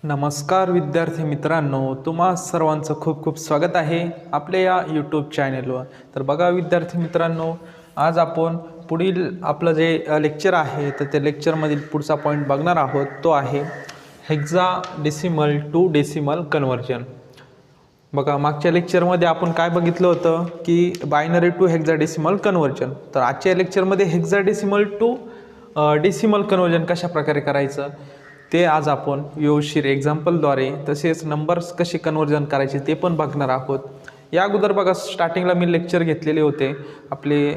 नमस्कार विद्यार्थी मित्रांनो, तुम्हा सर्वांचं खूप खूप स्वागत आहे आपल्या या यूट्यूब चॅनेलवर. तर बघा विद्यार्थी मित्रांनो, आज आपण पुढील आपलं जे लेक्चर आहे तर त्या लेक्चरमधील पुढचा पॉईंट बघणार आहोत. तो आहे हेक्साडेसिमल टू डेसिमल कन्व्हर्जन. बघा मागच्या लेक्चरमध्ये आपण काय बघितलं होतं की बायनरी टू हेक्साडेसिमल कन्व्हर्जन. तर आजच्या लेक्चरमध्ये हेक्साडेसिमल टू डेसिमल कन्व्हर्जन कशा प्रकारे करायचं ते आज आपण व्यवस्थित एक्झाम्पलद्वारे तसेच नंबर्स कसे कन्वर्जन करायचे ते पण बघणार आहोत. या अगोदर बघा स्टार्टिंगला मी लेक्चर घेतलेले होते आपले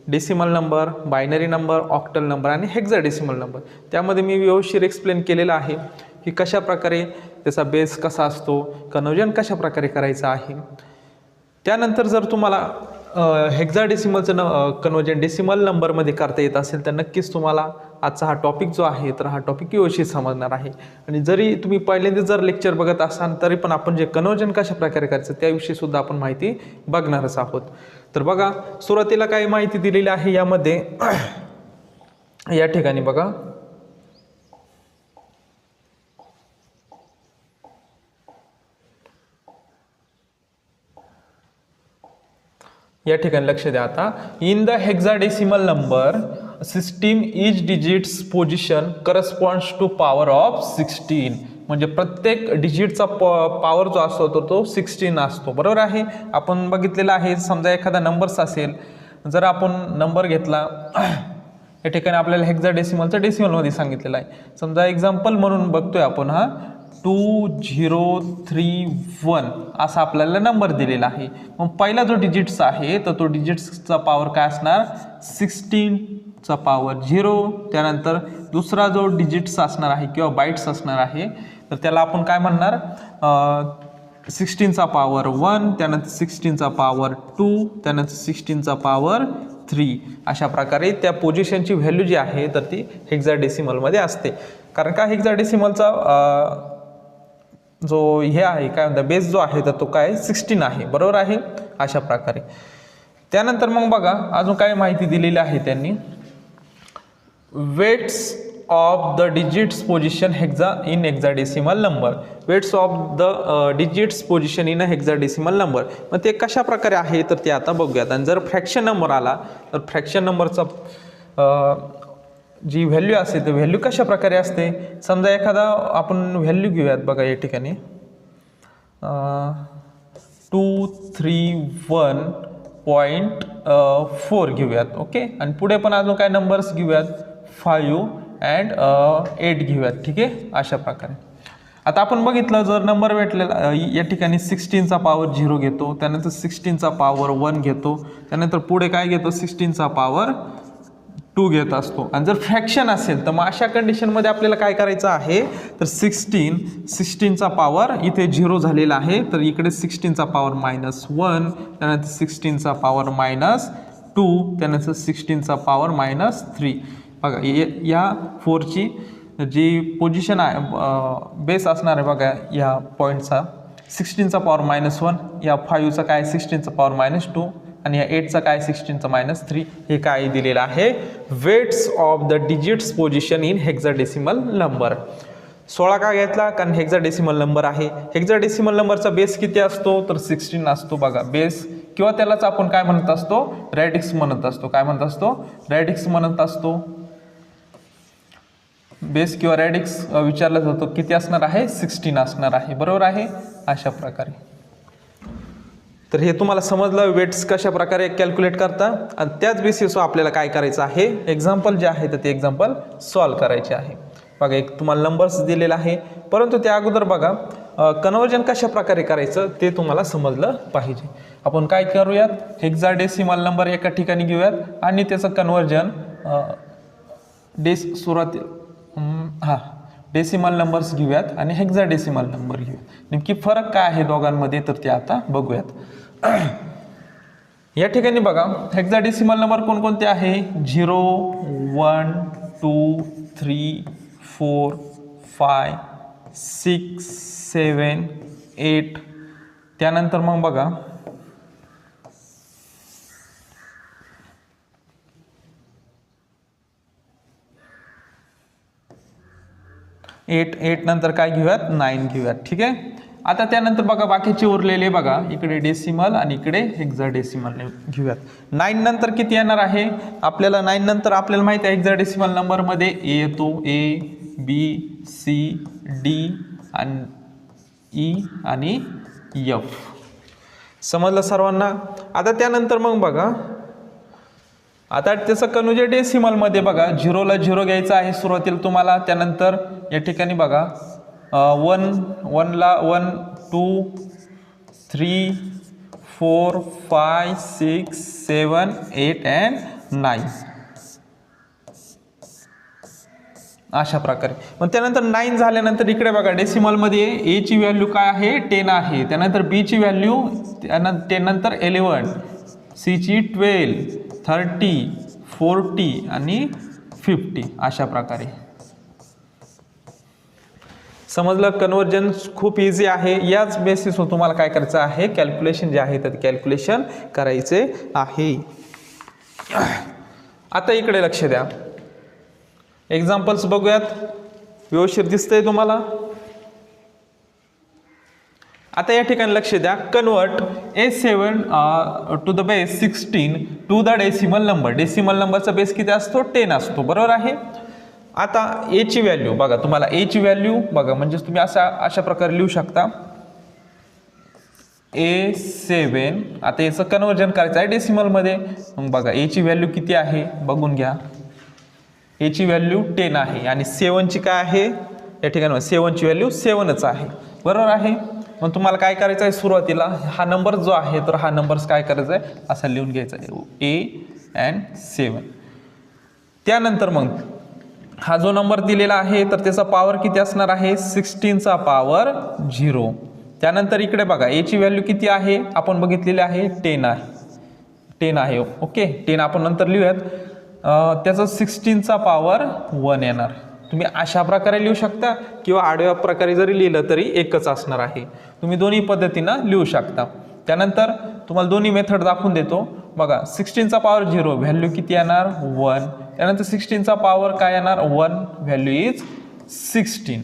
decimal number, binary number, octal number आणि हेक्साडेसिमल नंबर. त्यामध्ये मी व्यवस्थित एक्सप्लेन केलेलं आहे की कशा प्रकारे त्याचा बेस कसा असतो, कन्वर्जन कशा प्रकारे करायचं आहे. त्यानंतर जर तुम्हाला हेक्साडेसिमलचं कन्वर्जन डेसिमल नंबरमध्ये करता येत असेल तर नक्कीच तुम्हाला आजचा हा टॉपिक जो आहे तर हा टॉपिक व्यवस्थित समजणार आहे. आणि जरी तुम्ही पहिल्यांदा जर लेक्चर बघत असाल तरी पण आपण जे कन्वर्जन कशा प्रकारे करायचं त्याविषयी सुद्धा आपण माहिती बघणारच आहोत. तर बघा सुरुवातीला काय माहिती दिलेली आहे यामध्ये या ठिकाणी बघा या ठिकाणी लक्ष द्या. आता in the hexadecimal number system each digits position corresponds to power of 16. म्हणजे प्रत्येक डिजिटचा पॉवर जो असतो तो 16 असतो. बरोबर आहे. आपण बघितलेलं आहे समजा एखादा नंबर्स असेल, जर आपण नंबर घेतला या ठिकाणी आपल्याला हेक्साडेसिमलचं डेसिमलमध्ये सांगितलेलं आहे. समजा एक्झाम्पल म्हणून बघतोय आपण हा 2031 असा आपल्याला नंबर दिलेला आहे. मग पहिला जो डिजिट्स आहे तर तो डिजिट्सचा पॉवर काय असणार 16चा पॉवर 0. त्यानंतर दुसरा जो डिजिट्स असणार आहे किंवा बाईट्स असणार आहे तर त्याला आपण काय म्हणणार 16चा पॉवर 1, त्यानंतर 16चा पॉवर 2, त्यानंतर 16चा पॉवर 3. अशा प्रकारे त्या पोझिशनची व्हॅल्यू जी आहे तर ती हेक्साडेसिमलमध्ये असते. कारण का हेक्साडेसिमलचा जो हे आहे काय म्हणतात बेस जो आहे तर तो काय 16 आहे. बरोबर आहे. अशा प्रकारे त्यानंतर मग बघा अजून काय माहिती दिलेली आहे त्यांनी. Weights of the digits position in hexadecimal number. Weights of the digits position in a hexadecimal number. मग ते कशा प्रकारे आहे तर ते आता बघूयात. आणि जर फ्रॅक्शन नंबर आला तर फ्रॅक्शन नंबरचा जी व्हॅल्यू असते तर व्हॅल्यू कशा प्रकारे असते. समजा एखादा आपण व्हॅल्यू घेऊयात बघा या ठिकाणी 231.4 घेऊयात. ओके. आणि पुढे पण अजून काय नंबर्स घेऊयात 5 and 8 घेऊयात. ठीक आहे. अशा प्रकारे आता आपण बघितलं जर नंबर भेटलेला या ठिकाणी 16चा पॉवर 0 घेतो, त्यानंतर 16चा पॉवर 1 घेतो, त्यानंतर पुढे काय घेतो 16चा पॉवर 2 घेत असतो. आणि जर फ्रॅक्शन असेल तर मग अशा कंडिशनमध्ये आपल्याला काय करायचं आहे तर 16चा पॉवर इथे 0 झालेला आहे तर इकडे 16चा पॉवर -1, त्यानंतर 16चा पॉवर -2, त्यानंतर 16चा पॉवर -3. बघा या 4ची जी पोझिशन आहे बेस असणार आहे बघा या पॉईंटचा 16चा पॉवर -1, या 5चा काय 16चा पॉवर -2 आणि या 8चा काय 16चा -3. हे काय दिलेलं आहे weights of the digits position in hexadecimal number. 16 का घेतला कारण हेक्साडेसिमल नंबर आहे. हेक्साडेसिमल नंबरचा बेस किती असतो तर 16 असतो. बघा बेस किंवा त्यालाच आपण काय म्हणत असतो रॅडिक्स म्हणत असतो. काय म्हणत असतो रॅडिक्स म्हणत असतो. बेस किंवा रॅडिक्स विचारला जातो किती असणार आहे 16 असणार आहे. बरोबर आहे. अशा प्रकारे तर हे तुम्हाला समजलं वेट्स कशा प्रकारे कॅल्क्युलेट करता. आणि त्याच बेसिसवर आपल्याला काय करायचं आहे एक्झाम्पल जे आहे तर ते एक्झाम्पल सॉल्व करायचे आहे. बघा एक तुम्हाला नंबर्स दिलेला आहे परंतु त्या अगोदर बघा कन्वर्जन कशा प्रकारे करायचं ते तुम्हाला समजलं पाहिजे. आपण काय करूयात हेक्साडेसिमल नंबर एका ठिकाणी घेऊयात आणि त्याचं कन्वर्जन डेसिमल नंबर्स घेऊयात आणि हेक्साडेसिमल नंबर घेऊयात. नेमकी फरक काय आहे दोघांमध्ये तर ते आता बघूयात. या ठिकाणी बघा हेक्साडेसिमल नंबर कोणकोणते आहे 0 1 2 3 4 5 6 7 8. त्यानंतर मग बघा 8 नंतर काय घेऊयात 9 घेऊयात. ठीक आहे. आता त्यानंतर बघा बाकीचे उरलेले बघा इकडे डेसिमल आणि इकडे हेक्साडेसिमल घेऊयात. 9 नंतर किती येणार आहे आपल्याला? 9 नंतर आपल्याला माहिती आहे हेक्साडेसिमल नंबरमध्ये ए येतो, ए बी सी डी आणि ई आणि एफ. समजलं सर्वांना? आता त्यानंतर मग बघा आता त्याचं कन्वर्जन डेसिमलमध्ये बघा 0ला 0 घ्यायचं आहे सुरुवातीला तुम्हाला. त्यानंतर या ठिकाणी बघा 1ला 1 2 3 4 5 6 7 8 and 9 अशा प्रकारे. मग त्यानंतर 9 झाल्यानंतर इकडे बघा डेसिमलमध्ये ए ची व्हॅल्यू काय आहे 10 आहे. त्यानंतर बी ची व्हॅल्यू 10 नंतर 11, सी ची 12, 30, 40 आणि 50 अशा प्रकारे. समजलं? कन्वर्जन खूप इझी आहे. याच बेसिसवर तुम्हाला काय करायचं आहे कॅल्क्युलेशन जे आहे ते कॅल्क्युलेशन करायचे आहे. आता इकडे लक्ष द्या. एक्झाम्पल्स बघूयात. व्यवस्थित दिसतंय तुम्हाला? आता या ठिकाणी लक्ष द्या. Convert A7 to the base 16 to the decimal number. Decimal नंबरचा बेस किती असतो 10 असतो. बरोबर आहे. आता ए ची व्हॅल्यू बघा तुम्हाला ए ची व्हॅल्यू बघा म्हणजे तुम्ही अशा प्रकारे लिहू शकता A7. आता याचं कन्वर्जन करायचं आहे डेसिमलमध्ये. मग बघा ए ची व्हॅल्यू किती आहे बघून घ्या. ए ची व्हॅल्यू 10 आहे आणि 7 ची काय आहे या ठिकाणी 7 ची व्हॅल्यू 7च आहे. बरोबर आहे. मग तुम्हाला काय करायचं आहे सुरुवातीला हा नंबर जो आहे तर हा नंबर काय करायचा आहे असा लिहून घ्यायचा आहे A7. त्यानंतर मग हा जो नंबर दिलेला आहे तर त्याचा पॉवर किती असणार आहे 16चा पॉवर 0. त्यानंतर इकडे बघा ए ची व्हॅल्यू किती आहे आपण बघितलेली आहे 10 आहे. ओके 10 आपण नंतर लिहूयात. त्याचं 16चा पॉवर 1 येणार. तुम्ही अशा प्रकारे लिहू शकता किंवा आडव्या प्रकारे जरी लिहिलं तरी एकच असणार आहे. तुम्ही दोन्ही पद्धतीनं लिहू शकता. त्यानंतर तुम्हाला दोन्ही मेथड दाखवून देतो. बघा 16चा पॉवर 0 व्हॅल्यू किती येणार 1. त्यानंतर 16चा पॉवर काय येणार 1 व्हॅल्यू इज 16.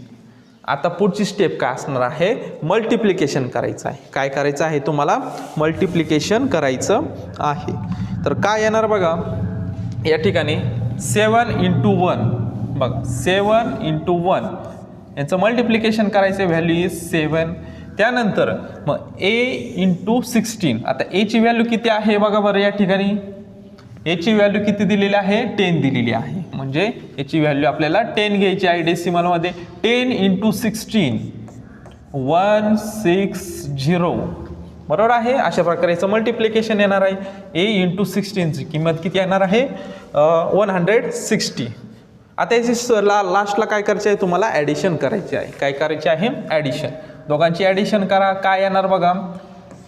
आता पुढची स्टेप काय असणार आहे मल्टिप्लिकेशन करायचं आहे. काय करायचं आहे तुम्हाला मल्टिप्लिकेशन करायचं आहे. तर काय येणार बघा या ठिकाणी 7 into 1 बघा 7 into 1 यांचं मल्टिप्लिकेशन करायचं व्हॅल्यू इज 7. त्यानंतर मग ए इंटू 16. आता ए ची व्हॅल्यू किती आहे बघा बरं या ठिकाणी ए ची व्हॅल्यू किती दिलेली आहे 10 दिलेली आहे. म्हणजे याची व्हॅल्यू आपल्याला 10 घ्यायची आहे डेसिमलमध्ये. 10 into 16 160 बरोबर आहे. अशा प्रकारे याचं मल्टिप्लिकेशन येणार आहे. ए इंटू 16 ची किंमत किती येणार आहे 160. आता याची लास्टला काय करायचं आहे तुम्हाला ॲडिशन करायची आहे. काय करायचे आहे ॲडिशन. दोघांची ॲडिशन करा. काय येणार बघा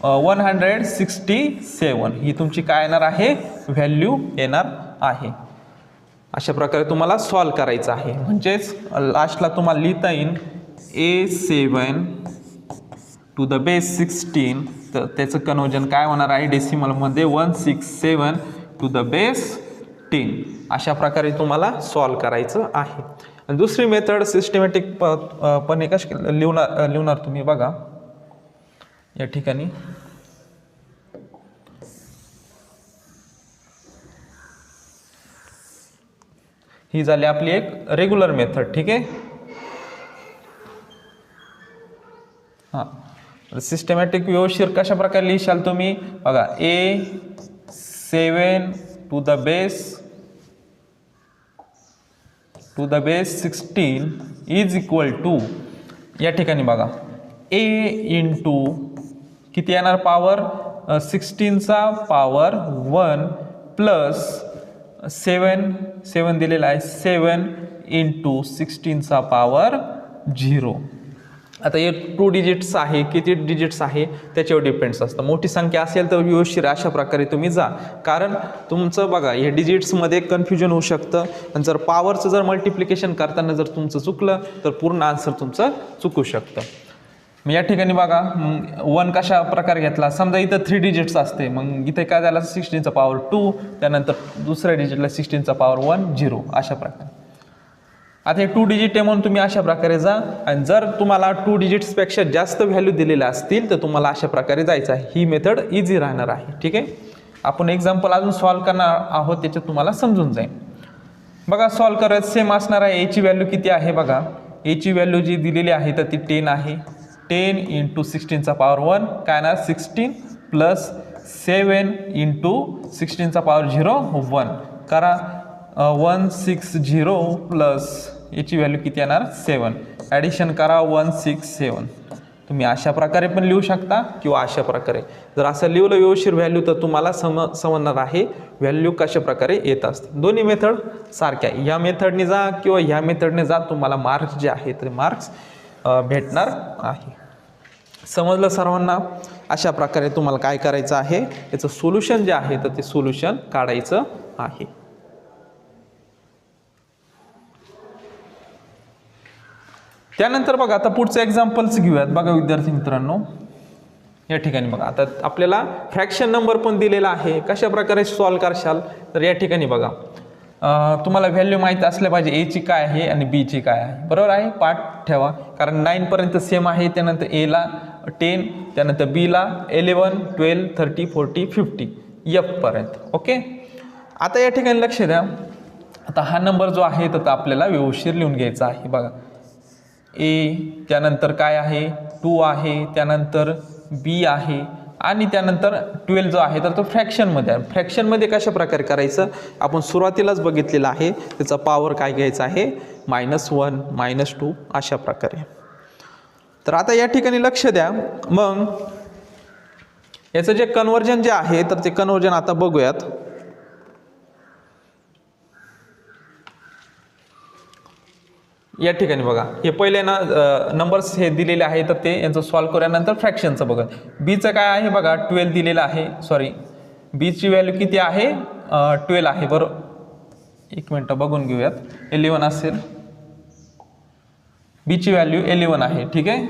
167 ही तुमची काय येणार आहे व्हॅल्यू येणार आहे. अशा प्रकारे तुम्हाला सॉल्व करायचं आहे. म्हणजेच लास्टला तुम्हाला लिहिता येईल A7 टू द बेस 16 तर त्याचं कन्वर्जन काय होणार आहे डेसिमलमध्ये 167 टू द बेस 10. अशा प्रकारे तुम्हाला सॉल्व करायचं आहे. आणि दुसरी मेथड सिस्टमॅटिक पण कशी लिहणार तुम्ही बघा या ठिकाणी ही झाली आपली एक रेग्युलर मेथड. ठीक आहे. हां सिस्टमॅटिक व्यवस्थित कशा प्रकारे लिहिशाल तुम्ही बघा A7 to the base 16 is equal to या ठिकाणी बघा ए इंटू किती येणार पॉवर 16चा पॉवर 1 प्लस 7 दिलेला आहे 7 इंटू 16चा पॉवर 0. आता हे 2 डिजिट्स आहे किती डिजिट्स आहे त्याच्यावर डिपेंड्स असतं. मोठी संख्या असेल तर व्यवस्थित अशा प्रकारे तुम्ही जा. कारण तुमचं बघा हे डिजिट्समध्ये कन्फ्युजन होऊ शकतं. आणि जर पॉवरचं जर मल्टिप्लिकेशन करताना जर तुमचं चुकलं तर पूर्ण आन्सर तुमचं चुकू शकतं. मग या ठिकाणी बघा 1 कशा प्रकारे घेतला समजा इथं 3 डिजिट्स असते. मग इथे काय झालं 16चा पॉवर 2 त्यानंतर दुसऱ्या डिजिटला 16चा पॉवर 1 0 अशा प्रकारे. आता हे 2 डिजिट आहे म्हणून तुम्ही अशा प्रकारे जा, आणि जर तुम्हाला 2 डिजिट्सपेक्षा जास्त व्हॅल्यू दिलेल्या असतील तर तुम्हाला अशा प्रकारे जायचं आहे. ही मेथड इझी राहणार आहे. ठीक आहे, आपण एक्झाम्पल अजून सॉल्व्ह करणार आहोत, त्याच्यात तुम्हाला समजून जाईल. बघा सॉल्व्ह करत सेम असणार आहे. एची व्हॅल्यू किती आहे बघा, एची व्हॅल्यू जी दिलेली आहे तर ती 10 आहे. 10 × 16 पॉवर 1 काय येणार 16 प्लस 7 × 16 पॉवर 0 1 करा 160 प्लस याची व्हॅल्यू किती येणार 7 ॲडिशन करा 167. तुम्ही अशा प्रकारे पण लिहू शकता किंवा अशा प्रकारे. जर असं लिहिलं व्यवस्थित व्हॅल्यू तर तुम्हाला समजणार आहे व्हॅल्यू कशा प्रकारे येत असते. दोन्ही मेथड सारख्या आहे. ह्या मेथडने जा किंवा ह्या मेथडने जा, तुम्हाला मार्क्स जे आहे ते मार्क्स भेटणार आहे. समजलं सर्वांना? अशा प्रकारे तुम्हाला काय करायचं आहे, याचं सोल्युशन जे आहे तर ते सोल्युशन काढायचं आहे. त्यानंतर बघा आता पुढचं एक्झाम्पल्स घेऊयात. बघा विद्यार्थी मित्रांनो, या ठिकाणी बघा आता आपल्याला फ्रॅक्शन नंबर पण दिलेला आहे. कशा प्रकारे सॉल्व्ह करशाल तर या ठिकाणी बघा तुम्हाला व्हॅल्यू माहीत असल्या पाहिजे एची काय आहे आणि बीची काय आहे. बरोबर आहे, पाठ ठेवा कारण 9 पर्यंत सेम आहे. त्यानंतर एला 10, त्यानंतर बीला 11, 12, 30, 40, 50 एफ पर्यंत. ओके, आता या ठिकाणी लक्ष द्या. आता हा नंबर जो आहे तर आपल्याला व्यवस्थित लिहून घ्यायचा आहे. बघा ए, त्यानंतर काय आहे 2 आहे, त्यानंतर बी आहे आणि त्यानंतर 12 जो आहे तर तो फ्रॅक्शनमध्ये आहे. फ्रॅक्शनमध्ये कशा प्रकारे करायचं आपण सुरुवातीलाच बघितलेलं आहे. त्याचा पॉवर काय घ्यायचा आहे -1 -2 अशा प्रकारे. तर आता या ठिकाणी लक्ष द्या. मग याचं जे कन्वर्जन जे आहे तर ते कन्वर्जन आता बघूयात. या ठिकाणी बघा हे पहिले ना नंबर्स हे दिलेले आहे तर ते यांचं सॉल्व्ह करूयानंतर फ्रॅक्शनचं बघा. बीचं काय आहे बघा 12 दिलेलं आहे. सॉरी, बीची व्हॅल्यू किती आहे 12 आहे. बरोबर, एक मिनटं बघून घेऊयात. 11 असेल, बीची व्हॅल्यू 11 आहे. ठीक आहे,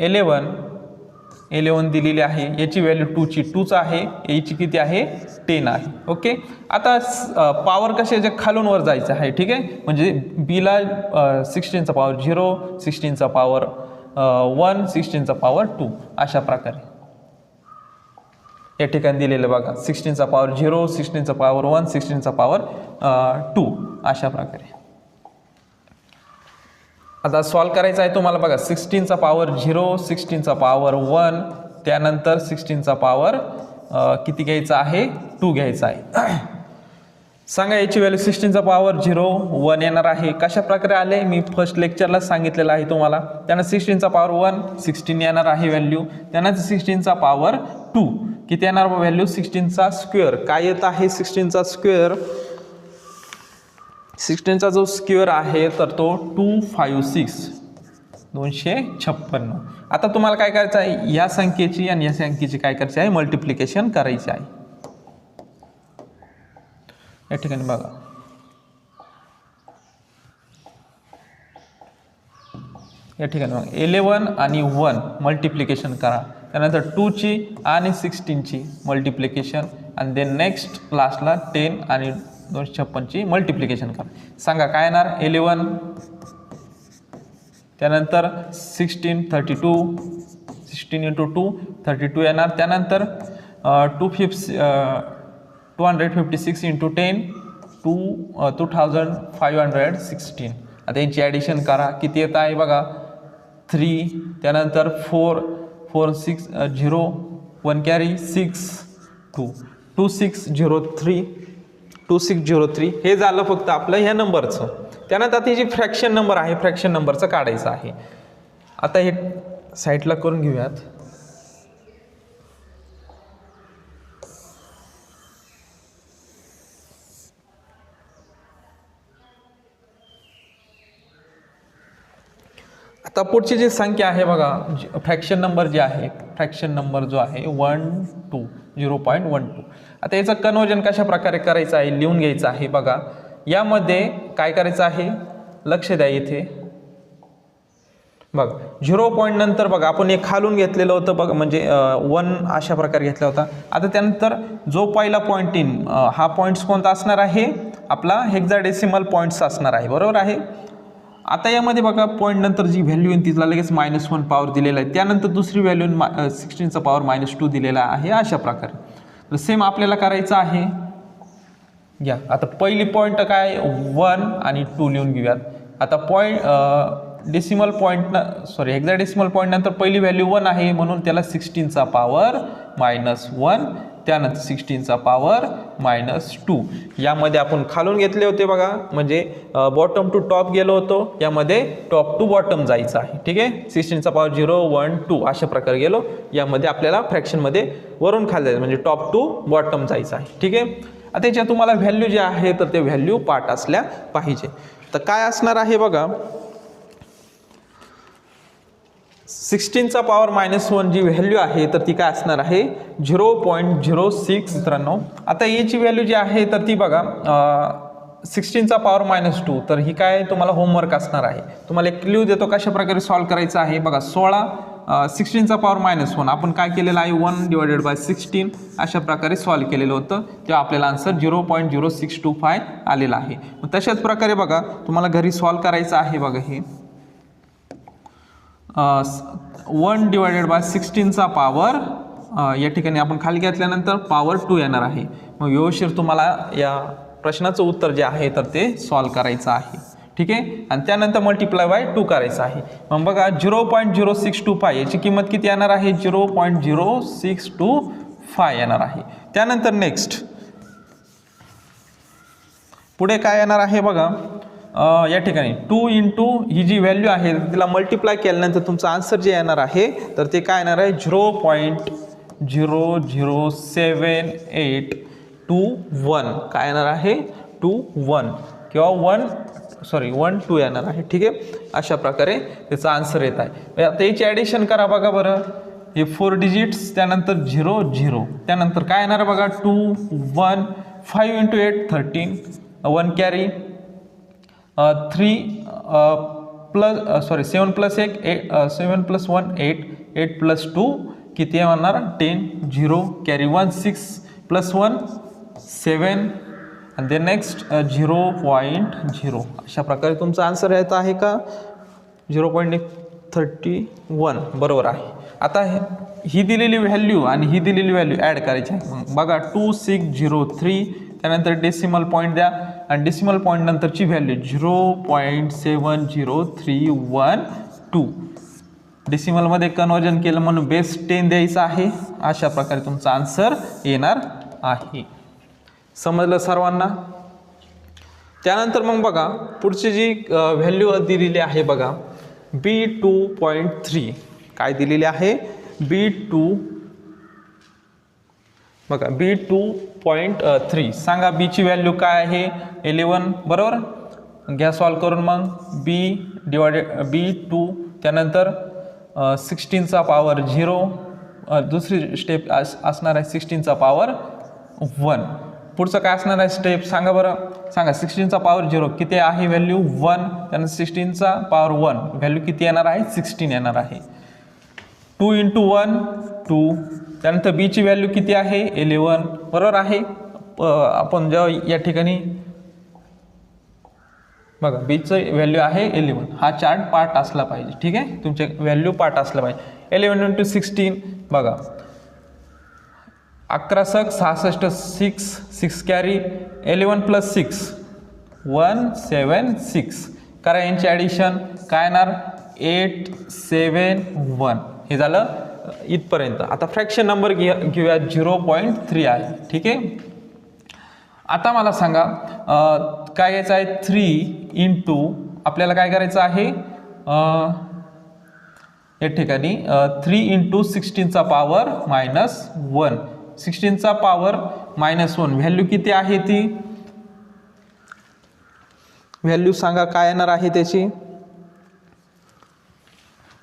11 दिलेली आहे. याची व्हॅल्यू 2ची आहे, याची किती आहे 10 आहे. ओके, आता पॉवर कशाच्या खालून वर जायचं आहे. ठीक आहे, म्हणजे बीला 16 पॉवर 0, 16 पॉवर 1, 16 पॉवर 2 अशा प्रकारे या ठिकाणी दिलेलं बघा. 16 पॉवर 0, 16 पॉवर 1, 16 पॉवर 2 अशा प्रकारे. आता सॉल्व्ह करायचं आहे तुम्हाला बघा. 16 पॉवर 0, 16 पॉवर 1, त्यानंतर 16 पॉवर किती घ्यायचं आहे 2 घ्यायचं आहे. सांगा याची व्हॅल्यू 16 पॉवर 0 1 येणार आहे. कशा प्रकारे आले मी फर्स्ट लेक्चरला सांगितलेलं आहे तुम्हाला. त्यानंतर 16 पॉवर 1 16 येणार आहे व्हॅल्यू. त्यानंतर 16 पॉवर 2 किती येणार व्हॅल्यू 16चा स्क्वेअर काय येत आहे 16चा स्क्वेअर. 16चा जो स्क्वेअर आहे तर तो 256 256. आता तुम्हाला काय करायचं आहे या संख्येची आणि या संख्येची काय करायची आहे मल्टिप्लिकेशन करायची आहे. या ठिकाणी बघा या ठिकाणी बघा 11 आणि 1 मल्टिप्लिकेशन करा. त्यानंतर 2ची आणि 16ची मल्टिप्लिकेशन आणि देन नेक्स्ट लास्टला 10 आणि 256ची मल्टिप्लिकेशन करा. सांगा काय येणार 11 त्यानंतर 16 32 16 × 2 32 येणार. त्यानंतर 256 × 10 2516. आता यांची ॲडिशन करा किती येत आहे बघा 3 त्यानंतर 4 4 6 0 1 कॅरी 6 2 2603 2603 हे झालं फक्त आपलं ह्या नंबरचं. त्यानंतर आता ही जी फ्रॅक्शन नंबर आहे फ्रॅक्शन नंबरचं काढायचं आहे. आता हे साईडला करून घेऊयात. आता पुढची जी संख्या आहे बघा फ्रॅक्शन नंबर जे आहे फ्रॅक्शन नंबर जो आहे 0.12. आता याचं कन्वर्जन कशा प्रकारे करायचं आहे लिहून घ्यायचं आहे. बघा यामध्ये काय करायचं आहे लक्ष द्या. इथे बघ 0 पॉईंट नंतर बघा आपण एक खालून घेतलेलं होतं बघ, म्हणजे 1 अशा प्रकारे घेतला होता. आता त्यानंतर जो पहिला पॉईंट इन हा पॉईंट्स कोणता असणार आहे, आपला हेक्साडेसिमल पॉईंट्स असणार आहे, बरोबर आहे. आता यामध्ये बघा पॉईंट नंतर जी व्हॅल्यू येईल तिला लगेच -1 पॉवर दिलेला आहे, त्यानंतर दुसरी व्हॅल्यू 16चा पॉवर -2 दिलेला आहे अशा प्रकारे. तर सेम आपल्याला करायचं आहे. घ्या आता पहिली पॉईंट काय 1 आणि 2 लिहून घेऊयात. आता डेसिमल पॉईंट हेक्साडेसिमल पॉईंट नंतर पहिली व्हॅल्यू 1 आहे म्हणून त्याला 16चा पॉवर -1, त्यानंतर 16चा पॉवर -2. यामध्ये आपण खालून घेतले होते बघा, म्हणजे बॉटम टू टॉप गेलो होतो, यामध्ये टॉप टू बॉटम जायचं आहे. ठीक आहे, 16चा पॉवर 0, 1, 2 अशा प्रकारे गेलो. यामध्ये आपल्याला फ्रॅक्शनमध्ये वरून खाली जायचं म्हणजे टॉप टू बॉटम जायचं आहे. ठीक आहे, आता याच्यात तुम्हाला व्हॅल्यू जे आहे तर ते व्हॅल्यू पार्ट असल्या पाहिजे. तर काय असणार आहे बघा, 16चा पॉवर -1 जी व्हॅल्यू आहे तर ती काय असणार आहे 0.06 मित्रांनो. आता याची व्हॅल्यू जी आहे तर ती बघा 16चा पॉवर -2, तर ही काय तुम्हाला होमवर्क असणार आहे. तुम्हाला एक क्ल्यू देतो कशा प्रकारे सॉल्व करायचं आहे. बघा 16चा पॉवर -1 आपण काय केलेलं आहे 1/16 अशा प्रकारे सॉल्व केलेलं होतं, तेव्हा आपल्याला आन्सर 0.0625 आलेला आहे. मग तशाच प्रकारे बघा तुम्हाला घरी सॉल्व करायचं आहे. बघा हे 1/16चा पॉवर या ठिकाणी आपण खाली घेतल्यानंतर पॉवर 2 येणार आहे. मग व्यवस्थित तुम्हाला या प्रश्नाचं उत्तर जे आहे तर ते सॉल्व करायचं आहे. ठीक आहे, आणि त्यानंतर मल्टिप्लाय बाय 2 करायचं आहे. मग बघा 0.0625 याची किंमत किती येणार आहे 0.0625 येणार आहे. त्यानंतर नेक्स्ट पुढे काय येणार आहे बघा, या ठिकाणी 2 इंटू ही जी व्हॅल्यू आहे तिला मल्टिप्लाय केल्यानंतर तुमचं आन्सर जे येणार आहे तर ते काय येणार आहे 0.00781 काय येणार आहे 21 किंवा 1 2 येणार आहे. ठीक आहे, अशा प्रकारे त्याचा आन्सर येत आहे. आता याची ॲडिशन करा बघा बरं, हे 4 डिजिट्स त्यानंतर 0 0 त्यानंतर काय येणार बघा 2 1 5 × 8 13 1 कॅरी 3 7 + 1 7 + 1 8 8 + 2 किती येणार 10 0 कॅरी 1 6 + 1 7 आणि देन नेक्स्ट 0.0 अशा प्रकारे तुमचा आन्सर येत आहे का 0.31 बरोबर आहे. आता ही दिलेली व्हॅल्यू आणि ही दिलेली व्हॅल्यू ॲड करायची आहे. बघा 2603 त्यानंतर डेसिमल पॉईंट द्या आणि डेसिमल पॉईंट नंतरची व्हॅल्यू 0.70312 डेसिमलमध्ये कन्वर्जन केलं म्हणून बेस 10 द्यायचं आहे. अशा प्रकारे तुमचा आन्सर येणार आहे. समजलं सर्वांना. त्यानंतर मग बघा पुढची जी व्हॅल्यू दिलेली आहे बघा B2.3 काय दिलेली आहे बघा B2.3 सांगा B ची व्हॅल्यू काय आहे 11 बरोबर. घ्या सॉल्व करून मग B2 त्यानंतर 16चा पॉवर 0 दुसरी स्टेप असणार आहे 16चा पॉवर 1. पुढचं काय असणार आहे स्टेप सांगा बरं, सांगा 16चा पॉवर 0 किती आहे व्हॅल्यू 1 त्यानंतर 16चा पॉवर 1 व्हॅल्यू किती येणार आहे 16 येणार आहे. 2 × 1 2 त्यानंतर B ची व्हॅल्यू किती आहे 11 बरोबर आहे. आपण जेव्हा या ठिकाणी बघा B ची व्हॅल्यू आहे 11 हा चार्ट पार्ट असला पाहिजे. ठीक आहे, तुमचे व्हॅल्यू पार्ट असला पाहिजे. 11 × 16 बघा 11 × 66 6 कॅरी 11 + 6 176 करा यांची ॲडिशन काय येणार 871 हे झालं इथपर्यंत. आता फ्रॅक्शन नंबर घेऊया 0.3 आहे. ठीक आहे, आता मला सांगा काय घ्यायचं आहे 3 इंटू आपल्याला काय करायचं आहे या ठिकाणी 3 × 16चा पॉवर -1 16चा पॉवर -1 व्हॅल्यू किती आहे ती व्हॅल्यू सांगा काय येणार आहे त्याची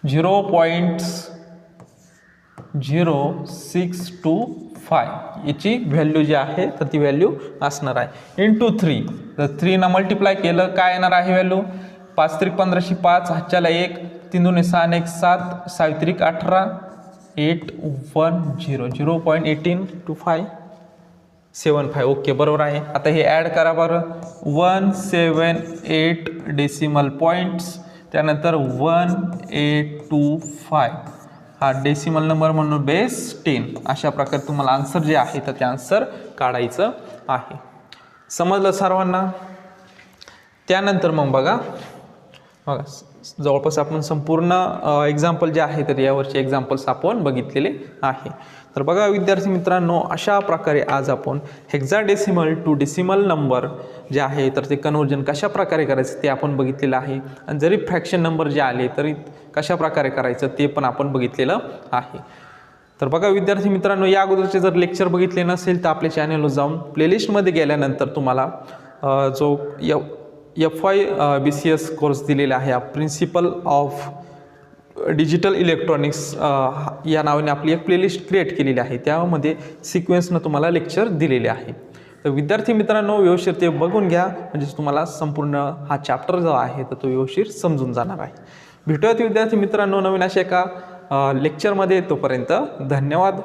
0.0625 याची व्हॅल्यू जी आहे तर ती व्हॅल्यू असणार आहे इंटू 3 तर 3 न मल्टिप्लाय केलं काय येणार आहे व्हॅल्यू 5 × 3 = 15 5 हातच्याला 1 3 2 6 आणि 7 सावित्रिक 18 810 0.182575 ओके बरोबर आहे. आता हे ॲड करा बरं. 178 डेसिमल पॉईंट्स, त्यानंतर 1825 हा डेसिमल नंबर म्हणून बेस 10. अशा प्रकारे तुम्हाला आन्सर जे आहे तर ते आन्सर काढायचं आहे. समजलं सर्वांना? त्यानंतर मग बघा जवळपास आपण संपूर्ण एक्झाम्पल जे आहे तर यावरचे एक्झाम्पल्स आपण बघितलेले आहे. तर बघा विद्यार्थी मित्रांनो, अशा प्रकारे आज आपण हेक्साडेसिमल टू डेसिमल नंबर जे आहे तर ते कन्वर्जन कशा प्रकारे करायचं ते आपण बघितलेलं आहे. आणि जरी फ्रॅक्शन नंबर जे आले तरी कशा प्रकारे करायचं ते पण आपण बघितलेलं आहे. तर बघा विद्यार्थी मित्रांनो, या अगोदरचे जर लेक्चर बघितले नसेल तर आपल्या चॅनलवर जाऊन प्लेलिस्टमध्ये गेल्यानंतर तुम्हाला जो FY BCS कोर्स दिलेला आहे, प्रिन्सिपल ऑफ डिजिटल इलेक्ट्रॉनिक्स या नावाने आपली एक प्लेलिस्ट क्रिएट केलेली आहे. त्यामध्ये सिक्वेन्सनं तुम्हाला लेक्चर दिलेले आहे. तर विद्यार्थी मित्रांनो, व्यवस्थित ते बघून घ्या, म्हणजे तुम्हाला संपूर्ण हा चॅप्टर जो आहे तर तो व्यवस्थित समजून जाणार आहे. भेटूयात विद्यार्थी मित्रांनो नवीन अशा एका लेक्चरमध्ये. तोपर्यंत धन्यवाद.